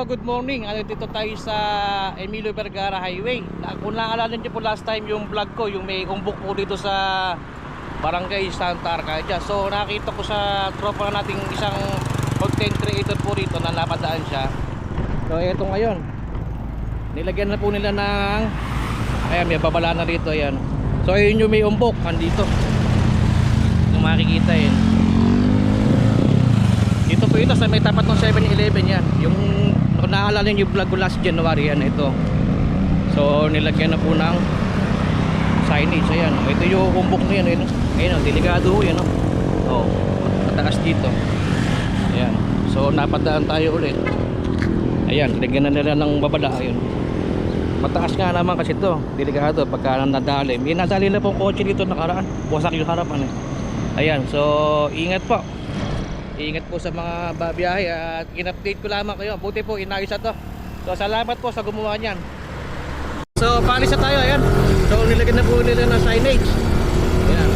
good morning. Dito tayo sa Emilio Vergara Highway. Kung naalala niyo po last time yung vlog ko, yung may umbok po dito sa Barangay Santa Arcadia. So nakita ko sa tropa nating isang content creator po rito na napadaan siya. So eto ngayon, nilagyan na po nila ng, ayan, may babala na rito, ayan. So ayun yung may umbok, andito. Kung makikita yun. Dito po ito sa may tapat ng 7-Eleven yan. Yung kung naalala niyo yung vlog ko last January, yan ito. So nilagyan na po ng signage, ayan. Ito yung umbok na yan, ayun. Ayun, delikado ho yan, oh. Mataas dito. Ayan. So napadaan tayo ulit. Ayan, lagyan na nila ng babala, ayun. Mataas nga naman kasi ito, delikado pagka nadali. May nadali na pong kotse dito nakaraan. Wasak yung harapan eh. Ayan, so ingat po. Ingat po sa mga babiyahe at in-update ko lamang kayo. Buti po inayos na to. So salamat po sa gumawa niyan. So paalis na tayo, ayan. So nilagyan na po nila ng signage. Ayan.